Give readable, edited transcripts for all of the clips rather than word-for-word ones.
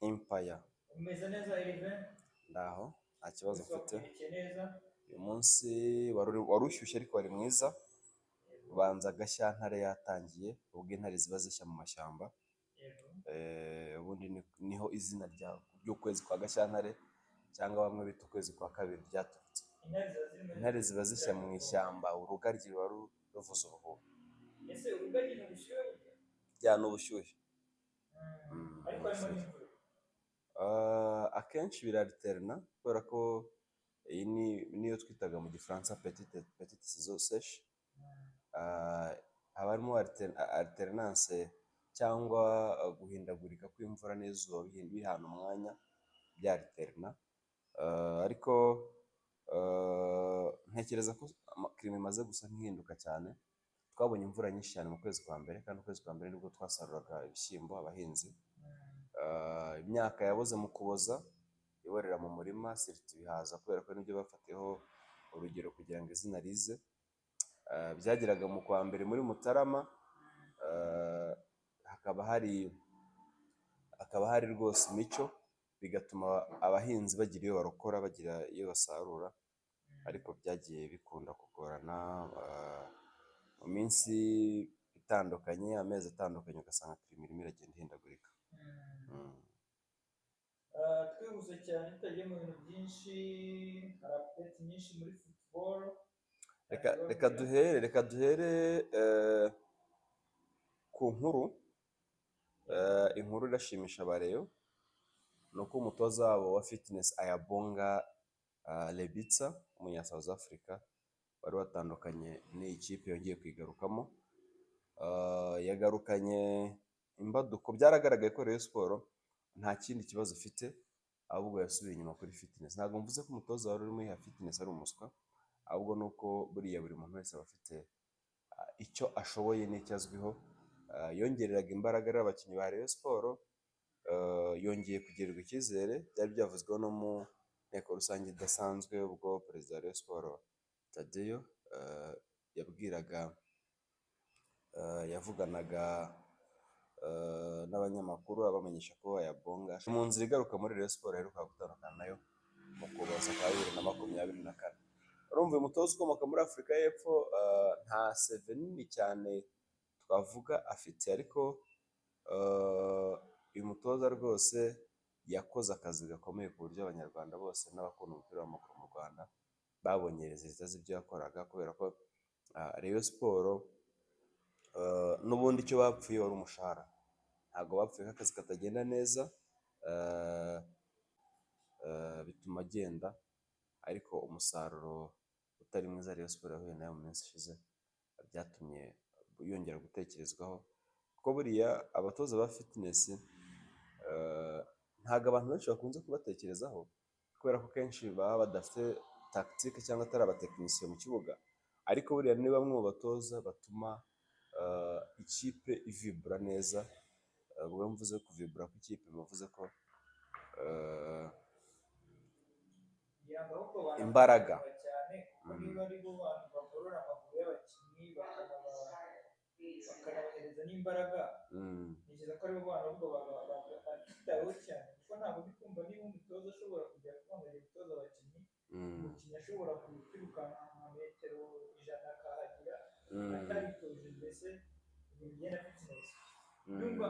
Empire umeze neza Elvin? Ndaho nta kibazo mfite. Uyu munsi wari ushyushye ariko wari mwiza. Ubanza Gashyantare yatangiye ubwo intare ziba zishya mu mashyamba. Ubundi niho izina ry'ukwezi kwa Gashyantare cyangwa bamwe bita ukwezi kwa kabiri ryaturutse. Intare ziba zishya mu ishyamba, urugaryi ruba ruvuza ubuhuha. Ese urugaryi ni ubushyuhe? Ni ubushyuhe. Ariko harimo n'imvura. Akenshi biraliterna kubera ko iyi niyo twitaga mu gifaransa petite saison sèche. Haba harimo alternance cyangwa guhindagurika kw'imvura n'izuba bihana umwanya bya alterna. Ariko ntekereza ko klima imaze gusa nk'ihinduka cyane. Twabonye imvura nyinshi cyane mu kwezi kwa mbere, kandi ukwezi kwa mbere nibwo twasaruraga ibishyimbo abahinzi. Imyaka yaboze mu kuboza iborera mu murima, sirita ibihaza kubera ko nibyo bafatiyeho urugero kugira ngo izina rize. Byageraga mu kwa mbere muri Mutarama, hakaba hari rwose imico, bigatuma abahinzi bagira iyo barokora, bagira iyo basarura, ariko byagiye bikunda kugorana mu minsi itandukanye, amezi atandukanye, ugasanga klima irimo iragenda ihindagurika. Twihuse cyane tutagiye mu bintu byinshi, hari update nyinshi muri football. Reka duhere ku nkuru. Inkuru irashimisha abareyo ni uko umutoza wabo wa fitness Ayabonga Lebitsa, umunya South Africa, wari watandukanye n'iyi kipe yongeye kwigarukamo. Yagarukanye imbaduko. Byaragaragaye ko Rayon Sports nta kindi kibazo ifite, ahubwo yasubiye inyuma kuri fitness. Ntabwo mvuze ko umutoza wari urimo ya fitness ari umuswa, ahubwo nuko buriya buri muntu wese aba afite icyo ashoboye n'icyo azwiho. Yongereraga imbaraga abakinnyi ba Rayon Sports, yongeye kugirirwa icyizere. Byari byavuzweho no mu nteko rusange idasanzwe, ubwo perezida wa Rayon Sports Tadeyo yavuganaga n'abanyamakuru abamenyesha ko Ayabonga mu nzira igaruka muri Rayon Sports aheruka gutandukana nayo mu Ukuboza kwa 2024. Urumva uyu mutoza ukomoka muri Afurika y'Epfo nta CV nini cyane twavuga afite, ariko uyu mutoza rwose yakoze akazi gakomeye ku buryo abanyarwanda bose n'abakunda umupira w'amaguru mu Rwanda babonye resultats z'ibyo yakoraga, kubera ko Rayon Sports n'ubundi icyo bapfuye wari umushahara. Ntabwo bapfuye nk'akazi katagenda neza, bituma agenda, ariko umusaruro utari mwiza Rayon Sports yahuye nayo mu minsi ishize byatumye yongera gutekerezwaho. Kuko buriya abatoza ba fitness ntabwo abantu benshi bakunze kubatekerezaho, kubera ko kenshi baba badafite tactique cyangwa atari abatekinisiye mu kibuga, ariko buriya ni bamwe mu batoza batuma ikipe ivibura neza. Ubwo mvuze kuvibura kw'ikipe bivuze ko imbaraga niba ari bo bantu bagorora amaguru y'abakinnyi bakanabahereza n'imbaraga, ntekereza ko aribo bantu ahubwo batitaweho cyane, kuko ntabwo ndi kumva niba umutoza ashobora kujya kubangamira gutoza abakinnyi, umukinnyi ashobora kwirukanka nka metero 100 akahagira ataritoje, mbese ibintu bigenda fitness. Numva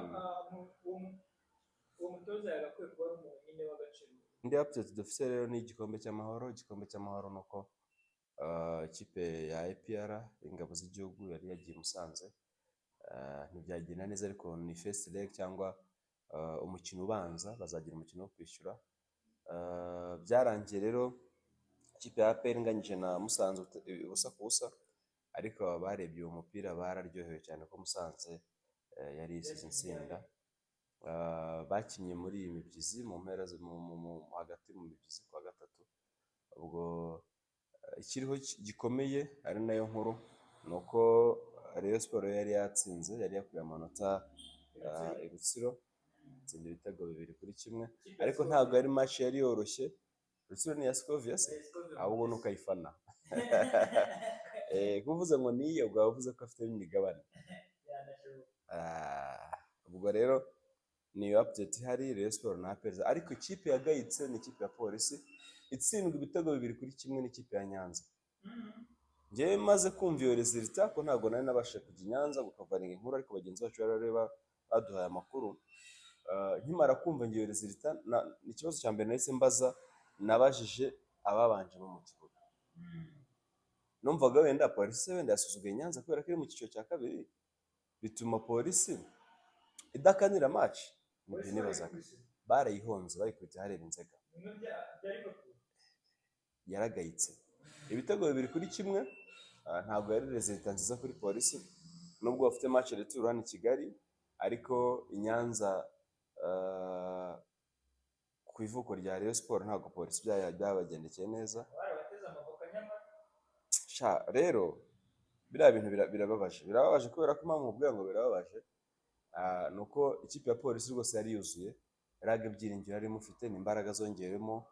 uwo mutoza yagakwiye kuba ari umuntu nyine w'agaciro. Indi update dufite rero ni igikombe cy'amahoro. Igikombe cy'amahoro ni uko ikipe ya APR ingabo z'igihugu yari yagiye Musanze, ntibyagenda neza, ariko ni first leg cyangwa umukino ubanza, bazagira umukino wo kwishyura. Byarangiye rero ikipe ya APR inganyije na Musanze ubusa ku busa, ariko barebye uwo mupira bararyohewe cyane ko Musanze yari isize insinda. Bakinnye muri iyi mibyizi mu mpera hagati mu mibyizi kwa gatatu. Ubwo ikiriho gikomeye ari nayo nkuru ni uko Rayon Sports yari yatsinze, yari yakuye amanota i Rutsiro, itsinda ibitego 2-1, ariko ntabwo ari match yari yoroshye. Rutsiro ni ya Scovia se, ahubwo ni ukayifana. Kuvuze ngo niyo ubwo wavuze ko afite n'imigabane. ubwo rero niyo update ihari. Rayon Sports na APR, ariko ikipe yagayitse ni ikipe ya Polisi itsindwa ibitego 2-1 n'ikipe ya Nyanza. Njyewe maze kumva iyo resultat ko ntabwo nari nabashe kujya i Nyanza gukavaringa inkuru, ariko bagenzi bacu bari baduhaye amakuru. Nkimara kumva iyo resultat, ikibazo cya mbere nahise mbaza, nabajije ababanje mu kibuga. Numvaga wenda Polisi wenda yasuzuguye Nyanza kubera ko iri mu cyiciro cya kabiri, bituma Polisi idakanira match. Nibyo nibazaga. Barayihonze, bayikubita hareba inzega. Yaragayitse ibitego 2-1. Ntabwo yari resultat nziza kuri Polisi, nubwo bafite match retour hano i Kigali, ariko i Nyanza ku ivuko rya Rayon Sports ntabwo Polisi byabagendekeye neza. Rero biriya bintu birababaje kubera ko mpamvu ubwira ngo birababaje nuko ikipe ya Polisi rwose yari yuzuye, Rage Byiringiro yari mufite n'imbaraga zongewemo.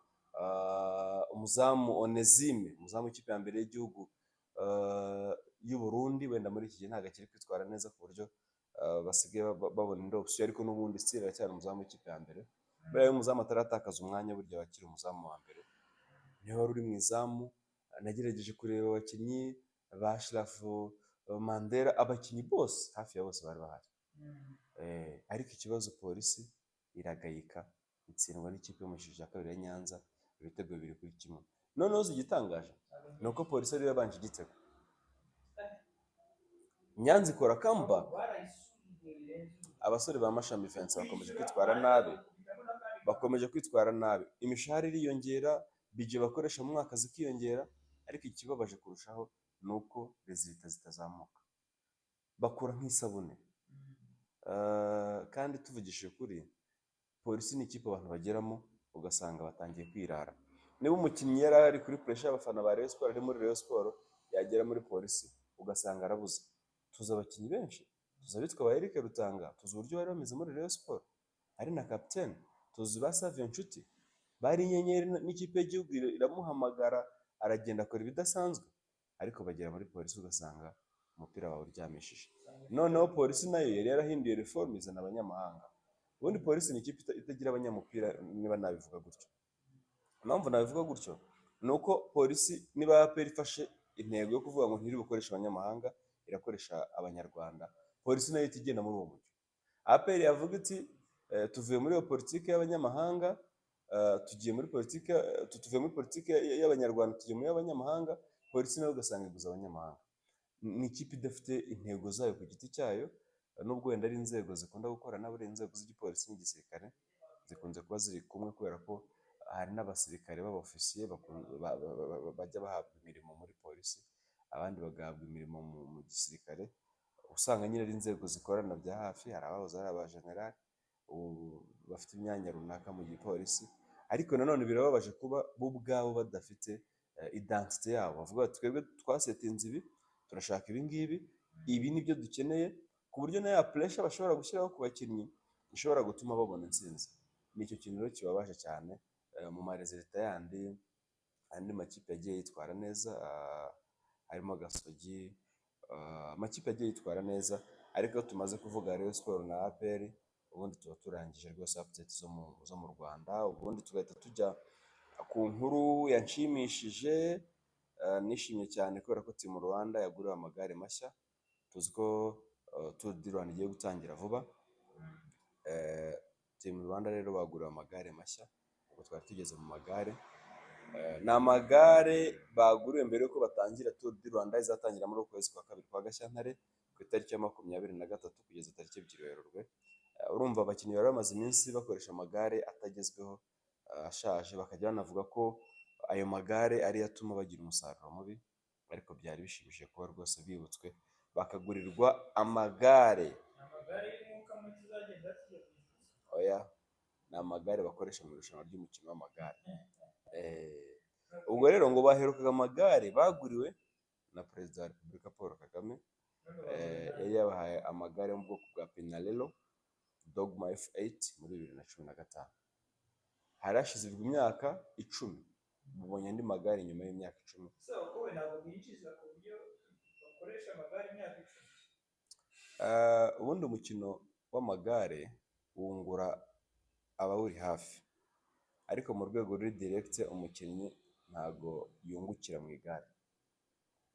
Umuzamu Onesime, umuzamu w'ikipe ya mbere y'igihugu y'u Burundi, wenda muri iki gihe ntabwo akiri kwitwara neza ku buryo basigaye babona indi option, ariko n'ubundi still aracyari umuzamu w'ikipe ya mbere. Buriya umuzamu ataratakaza umwanya burya wakiri umuzamu wa mbere, niwe wari uri mu izamu. Nagerageje kureba abakinnyi ba Shirafu, Mandela, abakinnyi bose hafi ya bose bari bahari. Ariko ikibazo Polisi iragayika, itsindwa n'ikipe yo mu cyiciro cya kabiri ya Nyanza ibitego 2-1. Noneho igitangaje ni uko Polisi ariyo yabanje igitego, Nyanza ikora kamba. Abasore ba Mashami Vincent bakomeje kwitwara nabi, imishahara iriyongera, budget bakoresha mu mwaka zikiyongera, ariko ikibabaje kurushaho ni uko resultat zitazamuka, bakura nk'isabune. Kandi tuvugishije ukuri, Polisi ni ikipe abantu bageramo ugasanga batangiye kwirara. Niba umukinnyi yari ari kuri pressure y'abafana ba Rayon Sports, ari muri Rayon Sports, yagera muri Polisi ugasanga arabuze. Tuzi abakinnyi benshi, tuzi abitwa ba Eric Rutanga, tuzi uburyo bari bameze muri Rayon Sports, ari na captain, tuzi ba Savio Nshuti, bari inyenyeri, n'ikipe y'igihugu iramuhamagara aragenda akora ibidasanzwe, ariko bagera muri Polisi ugasanga umupira wawe uryamishije. Noneho Polisi nayo yari yarahinduye reform, izana abanyamahanga. Ubundi Polisi ni ikipe itagira abanyamupira, niba nabivuga gutyo. Impamvu nabivuga gutyo ni uko Polisi, niba APR ifashe intego yo kuvuga ngo ntiri bukoresha abanyamahanga, irakoresha abanyarwanda, Polisi nayo itigenda muri uwo mujyo. APR yavuga iti tuvuye muri iyo politiki y'abanyamahanga, tugiye muri politiki, tuvuye muri politiki y'abanyarwanda tugiye muri y'abanyamahanga. Polisi nayo ugasanga iguza abanyamahanga. Ni ikipe idafite intego zayo ku giti cyayo, nubwo wenda ari inzego zikunda gukorana, buri inzego z'igipolisi n'igisirikare zikunze kuba ziri kumwe, kubera ko hari n'abasirikare b'abofisiye bajya bahabwa imirimo muri Polisi, abandi bagahabwa imirimo mu gisirikare. Usanga nyine ari inzego zikorana bya hafi, hari abahoze ari abajenerali bafite imyanya runaka mu gipolisi, ariko nanone birababaje kuba bo ubwabo badafite identite yabo. Bavuga bati twebwe twasetinze ibi, turashaka ibi ngibi, ibi nibyo dukeneye, ku buryo na ya pressure bashobora gushyiraho ku bakinnyi ishobora gutuma babona intsinzi. Nicyo kintu rero kibabaje cyane. Mu maresultat andi makipe yagiye yitwara neza, harimo Gasogi, amakipe yagiye yitwara neza, ariko tumaze kuvuga Rayon Sports na APR, ubundi tuba turangije rwose update zo mu Rwanda. Ubundi tugahita tujya ku nkuru yanshimishije, nishimye cyane kubera ko Team Rwanda yaguriwe amagare mashya. Tuzi ko Tour du Rwanda igiye gutangira vuba. Team Rwanda rero baguriwe amagare mashya, ubwo twari tugeze mu magare. Ni amagare baguriwe mbere yuko batangira Tour du Rwanda, izatangira muri ukwezi kwa kabiri kwa Gashyantare ku itariki ya 23 kugeza tariki 2 Werurwe. Urumva abakinnyi bari bamaze iminsi bakoresha amagare atagezweho, ashaje, bakajya banavuga ko ayo magare ariyo atuma bagira umusaruro mubi, ariko byari bishimishije kuba rwose bibutswe bakagurirwa amagare. Oya, ni amagare bakoresha mu irushanwa ry'umukino w'amagare. Ubwo rero ngo baherukaga amagare baguriwe na Perezida wa Repubulika Paul Kagame, yari yabahaye amagare yo mu bwoko bwa Pinarello Dogma F8 muri 2015. Hari hashize imyaka 10, mubonye andi magare nyuma y'imyaka 10. Ubundi umukino w'amagare wungura abawuri hafi, ariko mu rwego ruri direct umukinnyi ntago yungukira mu igare.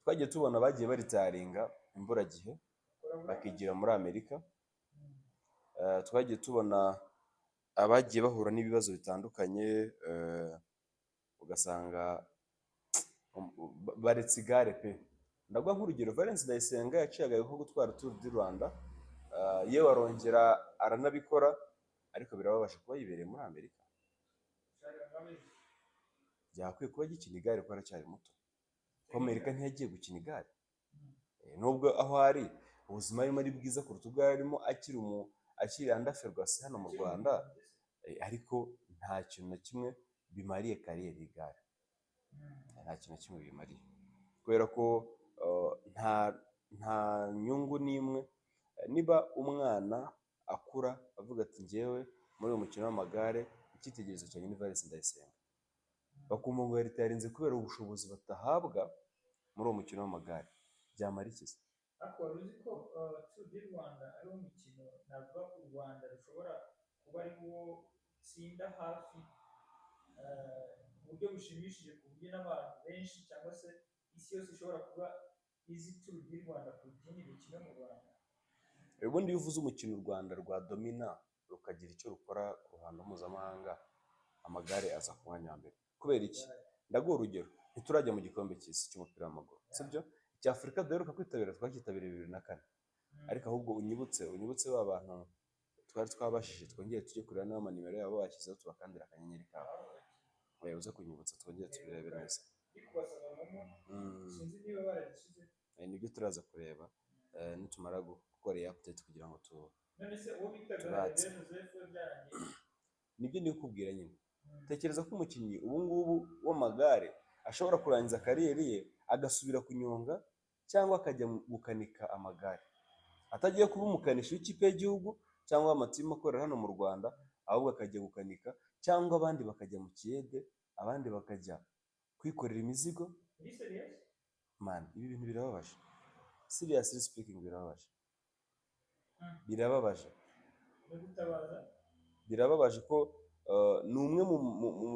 Twagiye tubona bagiye baritaringa imburagihe bakigira muri Amerika. Twagiye tubona abagiye bahura n'ibibazo bitandukanye, ugasanga baretse igare pe. Ndaguha nk'urugero, Valens Ndayisenga yaciye agahigo ko gutwara Tour du Rwanda, yewe arongera aranabikora, ariko birababaje kuba yibereye muri Amerika. Byakwiye kuba agikina igare kuko aracyari muto. Ko Amerika ntiyagiye gukina igare, nubwo aho ari ubuzima arimo ari bwiza kuruta ubwo yarimo akiri andaferwasi hano mu Rwanda, ariko nta kintu na kimwe bimariye kariyeri y'igare, nta kintu na kimwe bimariye, kubera ko nta nyungu n'imwe. Niba umwana akura avuga ati njyewe muri uyu mukino w'amagare icyitegererezo cyanjye ni Valens Ndayisenga, bakumva ngo yaritarinze kubera ubushobozi batahabwa muri uwo mukino w'amagare, byamara iki se? Ariko wari uzi ko Tour du Rwanda ari wo mukino navuga ko u Rwanda rushobora kuba ari wo tsinda hafi mu buryo bushimishije, ku buryo n'abantu benshi cyangwa se isi yose ishobora kuba izi Tour du Rwanda ku yindi mikino mu Rwanda. Ubundi iyo uvuze umukino u Rwanda rwa domina rukagira icyo rukora ku ruhando mpuzamahanga, amagare aza ku mwanya wa mbere. Kubera iki? Ndaguha urugero, ntiturajya mu gikombe cy'isi cy'umupira w'amaguru, sibyo? Icya Afurika duheruka kwitabira twakitabiriye 2004, ariko ahubwo unyibutse ba bantu twari twabashije, twongere tujye kureba niba amanimero yabo bashyizeho, tubakandira akanyenyeri kabo, uze kunyibutsa twongere tubirebe neza. Nibyo turaza kureba nitumara gukora iyi update kugira ngo tubatse. Nibyo nikubwira nyine. Tekereza ko umukinnyi ubu ngubu w'amagare ashobora kurangiza kariyeri ye agasubira kunyonga cyangwa akajya gukanika amagare, atagiye kuba umukanishi w'ikipe y'igihugu cyangwa amatimu akorera hano mu Rwanda, ahubwo akajya gukanika, cyangwa abandi bakajya mu kiyede, abandi bakajya kwikorera imizigo. Man, ibi bintu birababaje. Seriously speaking, birababaje. Birababaje ko ni umwe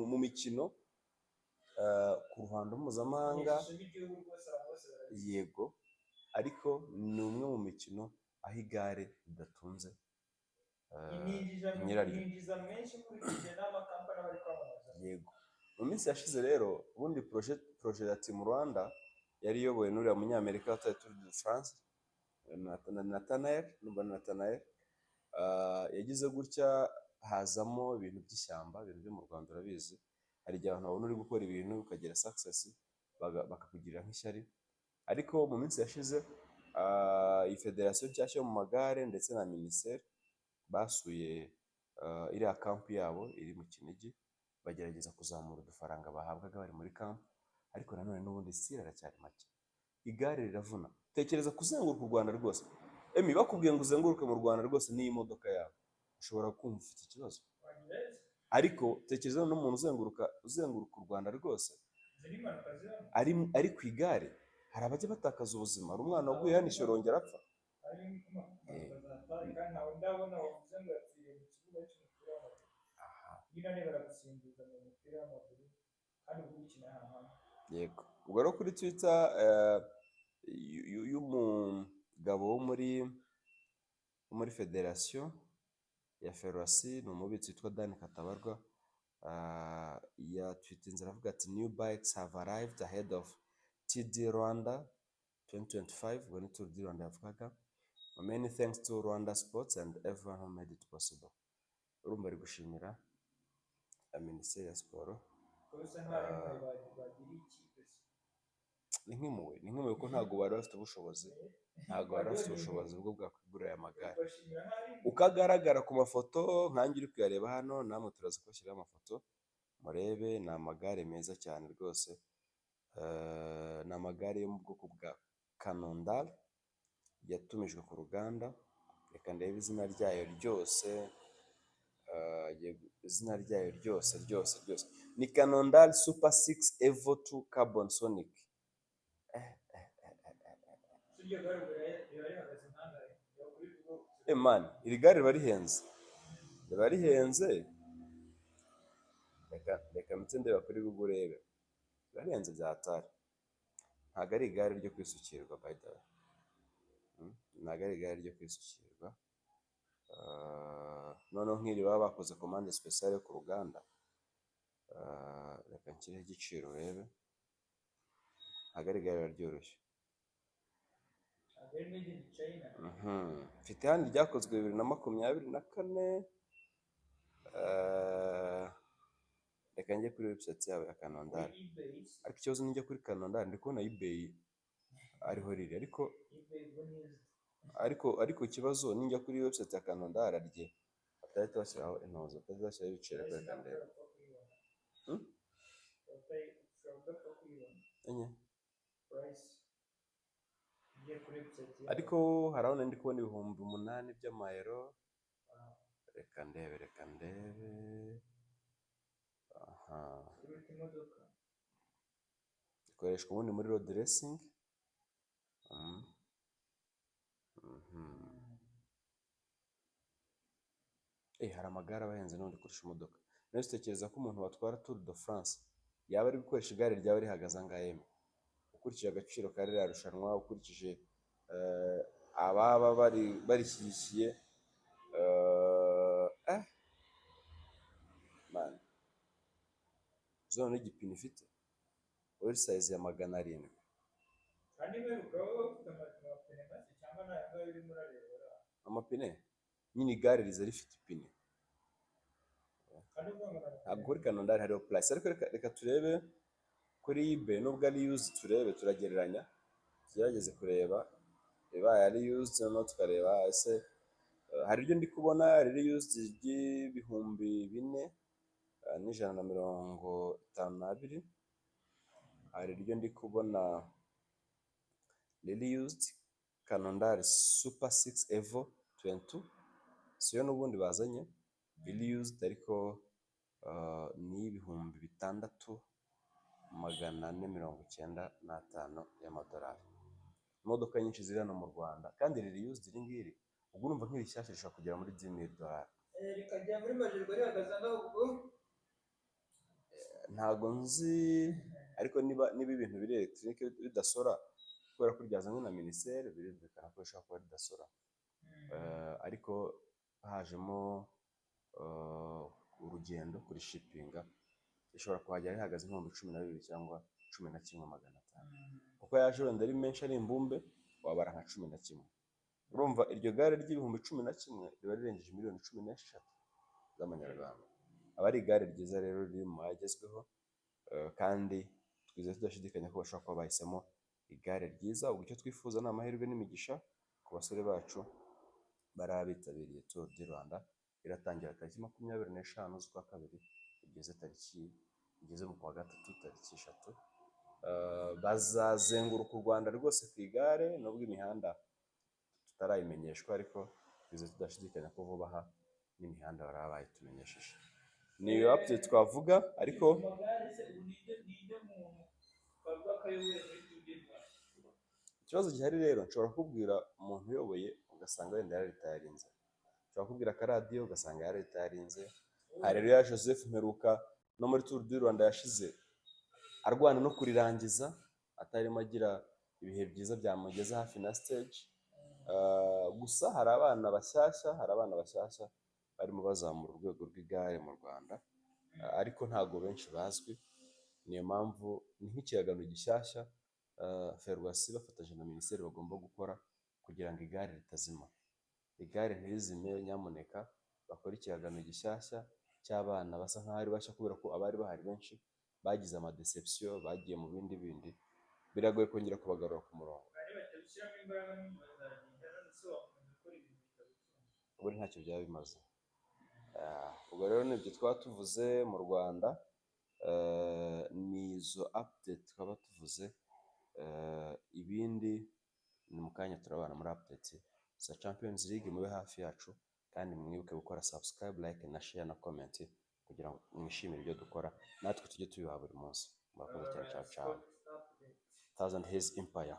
mu mikino ku ruhando mpuzamahanga, yego, ariko ni umwe mu mikino aho igare ridatunze nyiraryo. Yego, mu minsi yashize rero, ubundi projet ya Team Rwanda yari iyobowe n'uriya munyamerika wataye Tour de France, Nathanael, yagize gutya hazamo ibintu by'ishyamba, ibintu byo mu Rwanda urabizi, hari igihe abantu babona uri gukora ibintu ukagira success bakakugirira nk'ishyari. Ariko mu minsi yashize iyi federasiyo nshyashya yo mu magare ndetse na minisiteri basuye iriya kampu yabo iri mu Kinigi, bagerageza kuzamura udufaranga bahabwaga bari muri kampu, ariko nanone n'ubundi sitira aracyari make. Igare riravuna. Tekereza kuzenguruka u Rwanda rwose. Bakubwiye ngo uzenguruke mu Rwanda rwose n'iyi modoka yawe, ushobora kumva ufite ikibazo. Ariko tekereza n'umuntu uzenguruka u Rwanda rwose ari ku igare. Hari abajya batakaza ubuzima, hari umwana waguye hano Ishyorongera arapfa. Yego, ubwo rero kuri Twitter y'umugabo wo muri federasiyo ya Ferwasi, ni umubitsi witwa Dan Katabarwa, yatwitinze aravuga ati new bikes have arrived ahead of TD Rwanda 2025, when Tour du Rwanda yavugaga, many thanks to Rwanda Sports and everyone who made it possible. Urumva ari gushimira minisiteri ya siporo. Ni nk'impuhwe kuko ntabwo bari bafite ubushobozi, bwo bwakwigurira aya magare uko agaragara ku mafoto, nkanjye uri kuyareba hano, namwe turaza kubashyiraho amafoto murebe. Ni amagare meza cyane rwose, ni amagare yo mu bwoko bwa Cannondale yatumijwe ku ruganda. Reka ndebe izina ryayo ryose, ni Cannondale Super 6 Evo 2 Carbon Sonic. man, iri gare riba rihenze, riba rihenze. Reka mpite ndeba kuri Google urebe, riba rihenze bya hatari. Ntabwo ari igare ryo kwisukirwa by the way. Ntabwo ari igare ryo kwisukirwa. Noneho nk'iri baba bakoze komande special yo ku ruganda. Reka nshyireho igiciro urebe. Ntabwo ari igare ryoroshye. Mfite hano ryakozwe 2024. Reka njye kuri website yabo ya Kanondari. Ariko ikibazo njya kuri Kanondari ndi kubona eBay ariho riri, ariko ikibazo ninjya kuri website ya Kanondari arye atahita bashyiraho intozo, atahita bashyiraho ibiciro kuri Kanondari. Ariko harabona ndi kubona 8,000 by'amayero. Reka ndebe. Ikoreshwa ubundi muri road racing. Hari amagare abahenze n'undi kurusha imodoka. Nawe utekereza ko umuntu watwara Tour de France yaba ari gukoresha igare ryawe rihagaze angahe? Ukurikije agaciro ka ririya rushanwa, ukurikije ababa barishyigikiye, man, zone n'igipine ifite oil size ya 700. Amapine nyine igare riza rifite ipine. Ntabwo kuri Kanondari hariho price, ariko reka turebe kuri eBay nubwo ari used, turagereranya, tugerageze kureba ibaye ari used, noneho tukareba ese hari iryo ndi kubona riri used ry'ibihumbi 4,152. Hari iryo ndi kubona riri used Kanondari Super 6 Evo 22, siyo n'ubundi bazanye riri used, ariko ni ibihumbi 6,495 y'amadolari. Imodoka nyinshi ziri hano mu Rwanda kandi riri used iri ngiri, ubwo urumva nk'irishyashya rishobora kugera muri $10,000. Rikajya muri Majerwa rihagaze angahe ubwo? Ntabwo nzi, ariko niba ibintu biri electric bidasora kubera ko ryazanywe na minisiteri, birumvikana ko bishobora kuba ridasora. Ariko hajemo urugendo kuri shippinga, ishobora kuhagera rihagaze nk'ibihumbi 12 cyangwa 11,500. Kuko yaje wenda ari menshi ari imbumbe wabara nka 11. Urumva iryo gare ry'ibihumbi 11 riba rirengeje miliyoni 16 z'amanyarwanda. Aba ari igare ryiza rero riri mu magezweho, kandi twizeye tudashidikanya ko bashobora kuba bahisemo igare ryiza. Ubwo icyo twifuza ni amahirwe n'imigisha ku basore bacu bari abitabiriye Tour du Rwanda. Iratangira tariki 25 z'ukwa kabiri igeze mu kwa gatatu tariki 3. Bazazenguruka u Rwanda rwose ku igare, nubwo imihanda tutarayimenyeshwa, ariko twizeye tudashidikanya ko vuba aha n'imihanda baraba bayitumenyesheje. Ni update twavuga, ariko ikibazo gihari rero, nshobora kubwira umuntu uyoboye ugasanga wenda yaritayarinze, nshobora kubwira akaradiyo ugasanga yaritayarinze. Hareruya Joseph mperuka no muri Tour du Rwanda yashize arwana no kurirangiza, atarimo agira ibihe byiza byamugeza hafi na stage. Gusa hari abana bashyashya barimo bazamura urwego rw'igare mu Rwanda, ariko ntabwo benshi bazwi. Niyo mpamvu ni nk'ikiragano gishyashya Ferwacy bafatanyije na minisiteri bagomba gukora kugira ngo igare ritazima. Igare ntirizime, nyamuneka bakora ikiragano gishyashya cy'abana basa nk'aho ari bashya, kubera ko abari bahari benshi bagize amadeception, bagiye mu bindi, biragoye kongera kubagarura ku murongo. Ubu ntacyo byaba bimaze. Ubwo rero nibyo twaba tuvuze mu Rwanda, ni izo update twaba tuvuze. Ibindi ni mu kanya turabana muri update za Champions League. Mube hafi yacu kandi mwibuke gukora subscribe, like na share na comment kugira ngo mwishimire ibyo dukora, natwe tujye tubiha buri munsi. Murakoze cyane. Ciao. Thousand Hills Empire.